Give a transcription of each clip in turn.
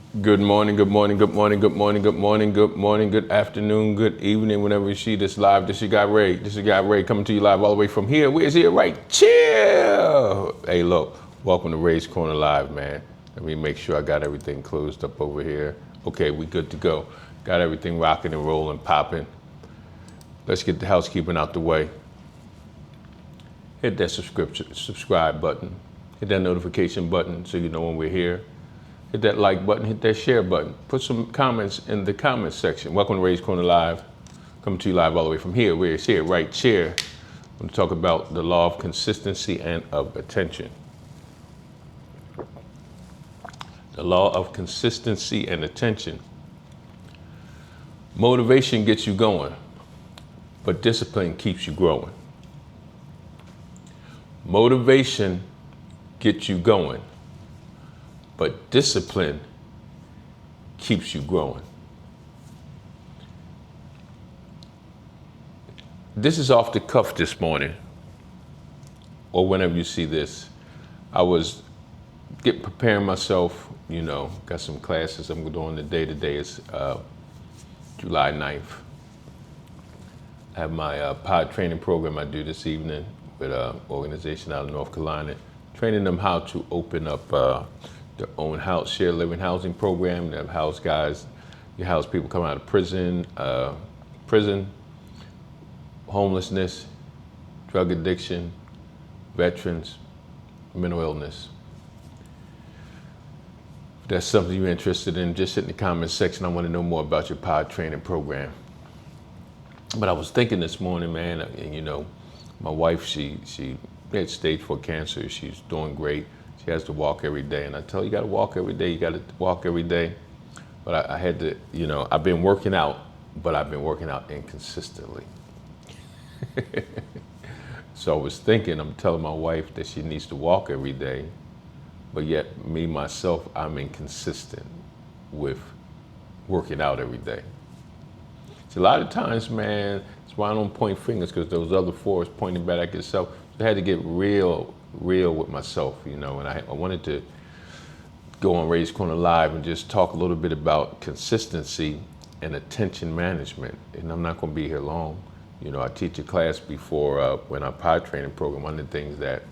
Good morning, good morning, good morning, good morning, good morning, good morning, good afternoon, good evening, whenever you see this live. This your guy Ray. This your guy Ray coming to you live all the way from here. Where's here? Right? Chill. Hey, look, welcome to Ray's Corner Live, man. Let me make sure I got everything closed up over here. Okay, we good to go. Got everything rocking and rolling, popping. Let's get the housekeeping out the way. Hit that subscribe button. Hit that notification button so you know when we're here. Hit that like button, hit that share button. Put some comments in the comments section. Welcome to Ray's Corner Live. Coming to you live all the way from here. Where it's here, right chair. I'm going to talk about the law of consistency and of attention. The law of consistency and attention. Motivation gets you going, but discipline keeps you growing. Motivation gets you going, but discipline keeps you growing. This is off the cuff this morning, or whenever you see this. I was preparing myself, got some classes I'm doing today. Today is July 9th. I have my pod training program I do this evening with an organization out of North Carolina, training them how to open up their own house, shared living housing program. They have house guys, you house people coming out of prison, homelessness, drug addiction, veterans, mental illness. If that's something you're interested in, just hit in the comments section. I want to know more about your pod training program. But I was thinking this morning, man, and my wife, she had stage 4 cancer. She's doing great. She has to walk every day. And I tell her, you got to walk every day. You got to walk every day. But I had to, I've been working out, but I've been working out inconsistently. So I was thinking, I'm telling my wife that she needs to walk every day, but yet me, myself, I'm inconsistent with working out every day. So a lot of times, man, that's why I don't point fingers, because those other four is pointing back at yourself. So I had to get real with myself, and I wanted to go on Ray's Corner Live and just talk a little bit about consistency and attention management. And I'm not going to be here long. I teach a class before when our pod training program. One of the things that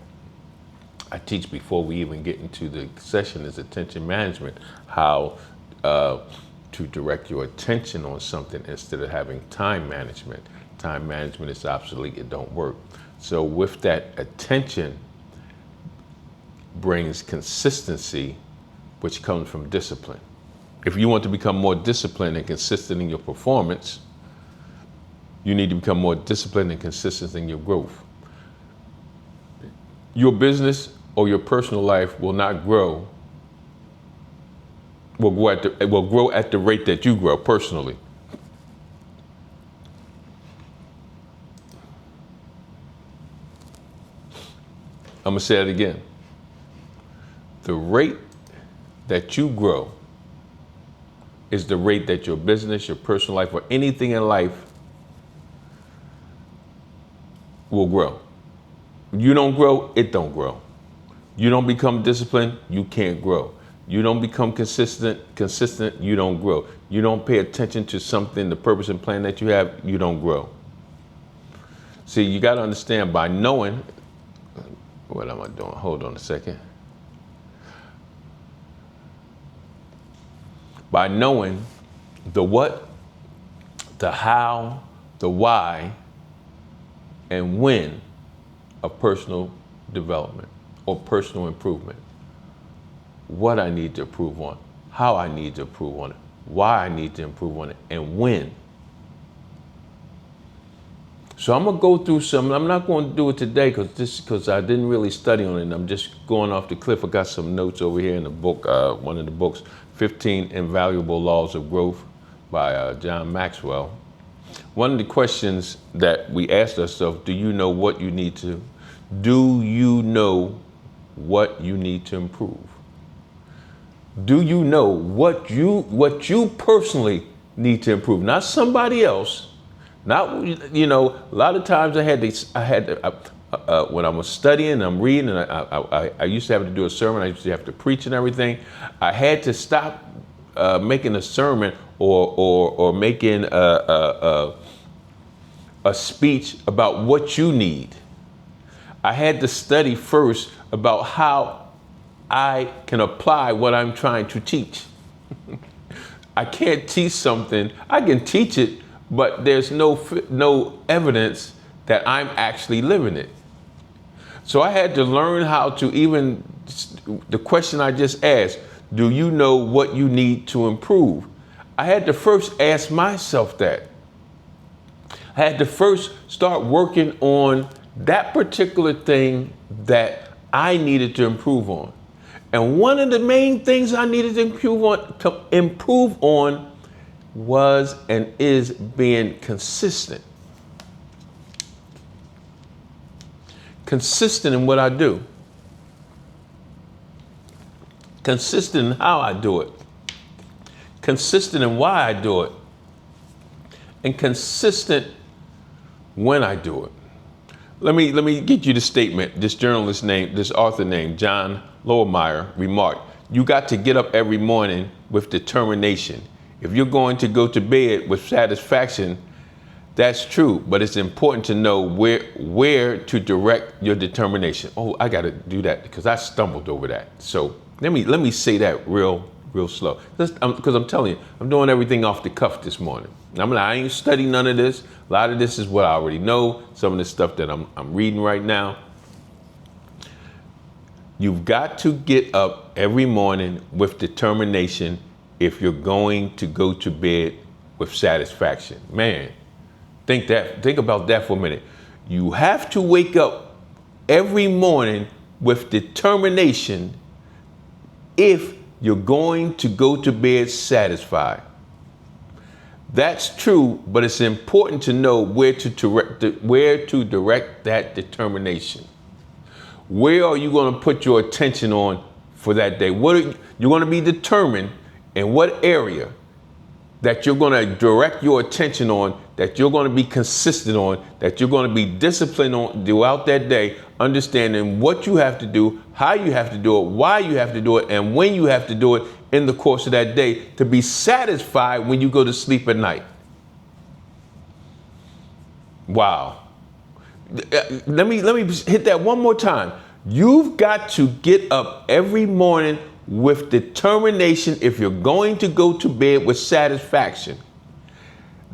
I teach before we even get into the session is attention management, how to direct your attention on something instead of having time management. Time management is obsolete, it don't work. So with that, attention brings consistency, which comes from discipline. If you want to become more disciplined and consistent in your performance, you need to become more disciplined and consistent in your growth. Your business or your personal life will not grow, will grow at the rate that you grow personally. I'm gonna say it again. The rate that you grow is the rate that your business, your personal life, or anything in life will grow. You don't grow, it don't grow. You don't become disciplined, you can't grow. You don't become consistent, you don't grow. You don't pay attention to something, the purpose and plan that you have, you don't grow. See, you got to understand, by knowing, what am I doing? Hold on a second. By knowing the what, the how, the why, and when of personal development or personal improvement. What I need to improve on, how I need to improve on it, why I need to improve on it, and when. So I'm gonna go through some. I'm not going to do it today because I didn't really study on it. I'm just going off the cliff. I got some notes over here in the book, one of the books, 15 Invaluable Laws of Growth by John Maxwell. One of the questions that we asked ourselves: Do you know what you need to improve? Do you know what you personally need to improve? Not somebody else. Not, a lot of times I had to, when I was studying, I'm reading, and I used to have to do a sermon. I used to have to preach and everything. I had to stop making a sermon or making a speech about what you need. I had to study first about how I can apply what I'm trying to teach. I can't teach something, I can teach it, but there's no evidence that I'm actually living it. So I had to learn how to even, the question I just asked, do you know what you need to improve? I had to first ask myself that. I had to first start working on that particular thing that I needed to improve on. And one of the main things I needed to improve on was and is being consistent. Consistent in what I do. Consistent in how I do it. Consistent in why I do it. And consistent when I do it. Let me get you the statement. This journalist name, this author named John Lurie remarked, "You got to get up every morning with determination. If you're going to go to bed with satisfaction, that's true, but it's important to know where to direct your determination." Oh, I got to do that because I stumbled over that. So let me say that real slow, because I'm telling you, I'm doing everything off the cuff this morning. I ain't studying none of this. A lot of this is what I already know. Some of the stuff that I'm reading right now. You've got to get up every morning with determination if you're going to go to bed with satisfaction. Man, think about that for a minute. You have to wake up every morning with determination if you're going to go to bed satisfied. That's true, but it's important to know where to direct that determination. Where are you going to put your attention on for that day? You're going to be determined in what area that you're going to direct your attention on, that you're going to be consistent on, that you're going to be disciplined on throughout that day, understanding what you have to do, how you have to do it, why you have to do it, and when you have to do it in the course of that day to be satisfied when you go to sleep at night. Wow. Let me hit that one more time. You've got to get up every morning with determination if you're going to go to bed with satisfaction.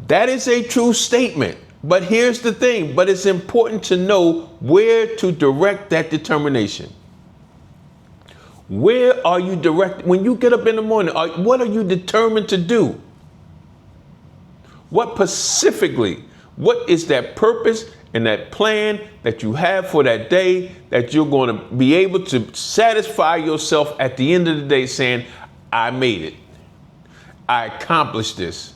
That is a true statement. But here's the thing, but it's important to know where to direct that determination. Where are you when you get up in the morning, what are you determined to do? What is that purpose and that plan that you have for that day that you're going to be able to satisfy yourself at the end of the day saying, I made it. I accomplished this.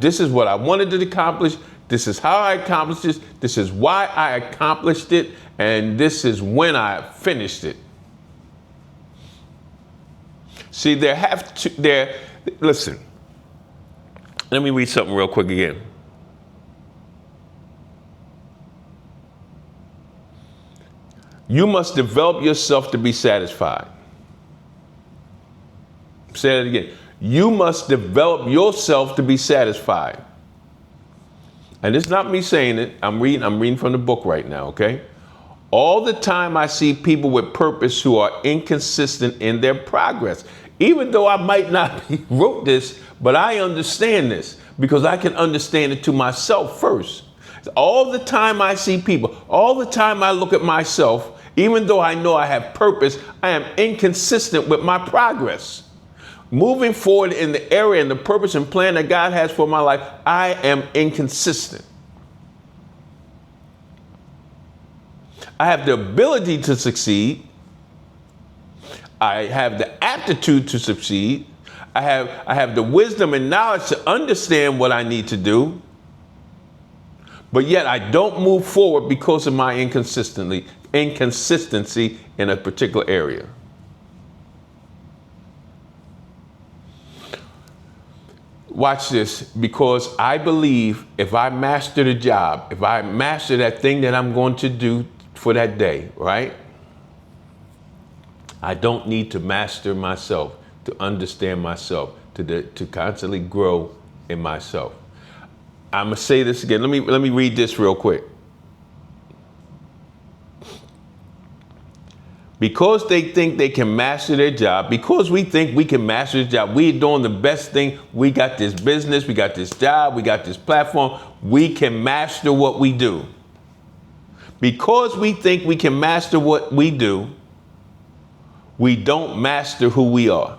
This is what I wanted to accomplish. This is how I accomplished this. This is why I accomplished it. And this is when I finished it. See, listen, let me read something real quick again. You must develop yourself to be satisfied. Say that again. You must develop yourself to be satisfied. And it's not me saying it. I'm reading from the book right now, okay? All the time I see people with purpose who are inconsistent in their progress. Even though I might not wrote this, but I understand this because I can understand it to myself first. All the time I see people, all the time I look at myself, even though I know I have purpose, I am inconsistent with my progress. Moving forward in the area and the purpose and plan that God has for my life, I am inconsistent. I have the ability to succeed. I have the aptitude to succeed. I have the wisdom and knowledge to understand what I need to do. But yet I don't move forward because of my inconsistency in a particular area. Watch this, because I believe if I master the job, if I master that thing that I'm going to do for that day, right? I don't need to master myself to understand myself, to constantly grow in myself. I'm gonna say this again. Let me read this real quick. Because they think they can master their job, because we think we can master the job, we're doing the best thing. We got this business, we got this job, we got this platform. We can master what we do. Because we think we can master what we do, we don't master who we are.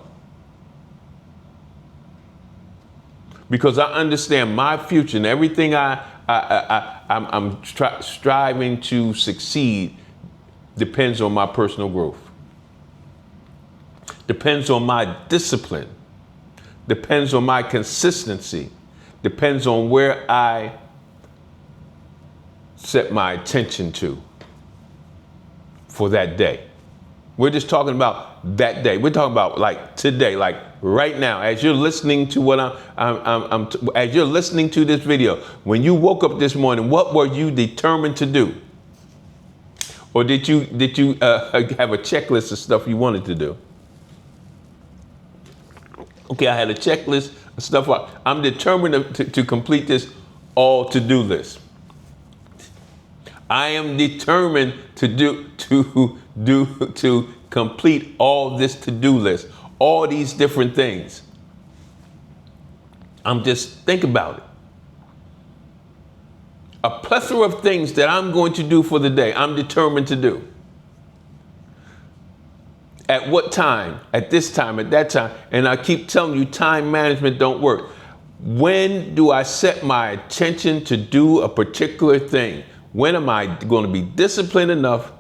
Because I understand my future and everything I'm striving to succeed depends on my personal growth. Depends on my discipline. Depends on my consistency. Depends on where I set my attention to for that day. We're just talking about that day. We're talking about like today, like right now, as you're listening to what as you're listening to this video, when you woke up this morning, what were you determined to do? Or did you have a checklist of stuff you wanted to do? Okay, I had a checklist of stuff. I'm determined to complete this all to-do list. I am determined to complete all this to-do list, all these different things. Think about it. A plethora of things that I'm going to do for the day, I'm determined to do. At what time? At this time, at that time. And I keep telling you, time management don't work. When do I set my attention to do a particular thing? When am I going to be disciplined enough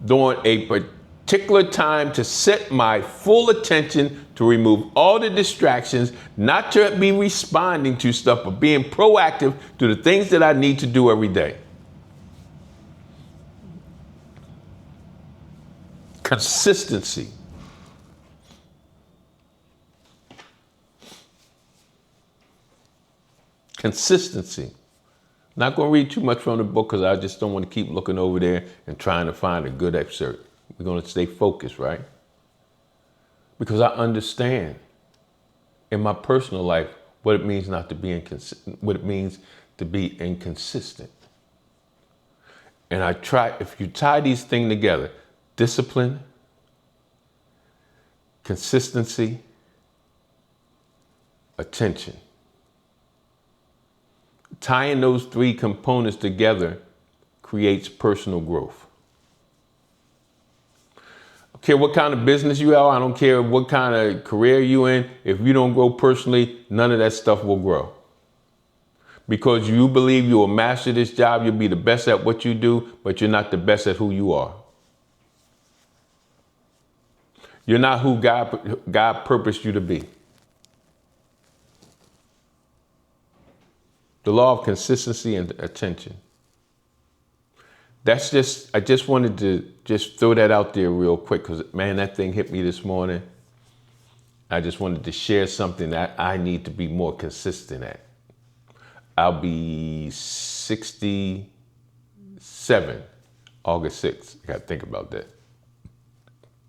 during a particular time to set my full attention to remove all the distractions, not to be responding to stuff, but being proactive to the things that I need to do every day? Consistency. Consistency. Not going to read too much from the book because I just don't want to keep looking over there and trying to find a good excerpt. We're going to stay focused, right? Because I understand in my personal life what it means not to be inconsistent, what it means to be inconsistent. And if you tie these things together, discipline, consistency, attention. Tying those three components together creates personal growth. I don't care what kind of business you are. I don't care what kind of career you're in. If you don't grow personally, none of that stuff will grow. Because you believe you will master this job, you'll be the best at what you do, but you're not the best at who you are. You're not who God purposed you to be. The law of consistency and attention. I just wanted to just throw that out there real quick because, man, that thing hit me this morning. I just wanted to share something that I need to be more consistent at. I'll be 67 August 6th. I got to think about that.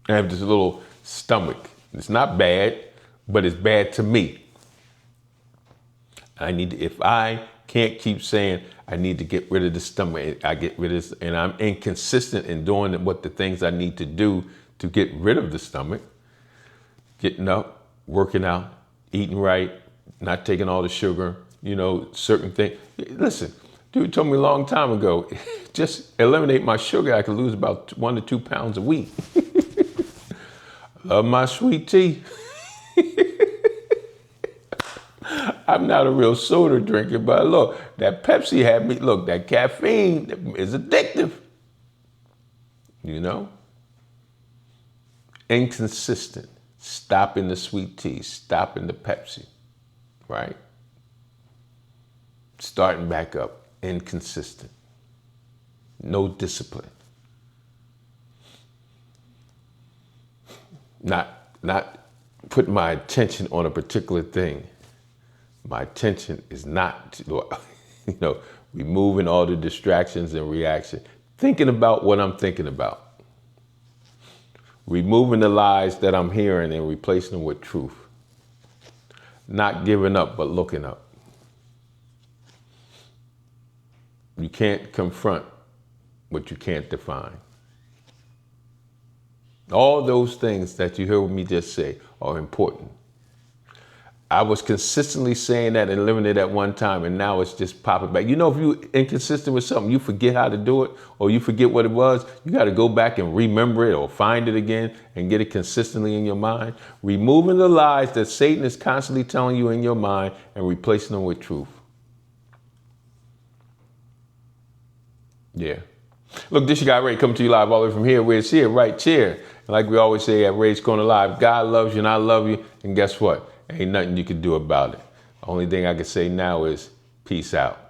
I have this little stomach. It's not bad, but it's bad to me. If I can't keep saying I need to get rid of the stomach, I get rid of this, and I'm inconsistent in doing the things I need to do to get rid of the stomach. Getting up, working out, eating right, not taking all the sugar, certain things. Listen, dude told me a long time ago, just eliminate my sugar, I could lose about 1 to 2 pounds a week. Love my sweet tea. I'm not a real soda drinker, but look, that Pepsi had me, that caffeine is addictive. Inconsistent. Stopping the sweet tea, stopping the Pepsi, right? Starting back up, inconsistent. No discipline. Not putting my attention on a particular thing. My attention is not, removing all the distractions and reaction. Thinking about what I'm thinking about. Removing the lies that I'm hearing and replacing them with truth. Not giving up, but looking up. You can't confront what you can't define. All those things that you heard me just say are important. I was consistently saying that and living it at one time, and now it's just popping back. You know, if you're inconsistent with something, you forget how to do it, or you forget what it was, you got to go back and remember it or find it again and get it consistently in your mind. Removing the lies that Satan is constantly telling you in your mind and replacing them with truth. Yeah. Look, this your guy Ray coming to you live all the way from here where it's here, right chair. And like we always say at Ray's Corner Live, God loves you and I love you. And guess what? Ain't nothing you can do about it. Only thing I can say now is peace out.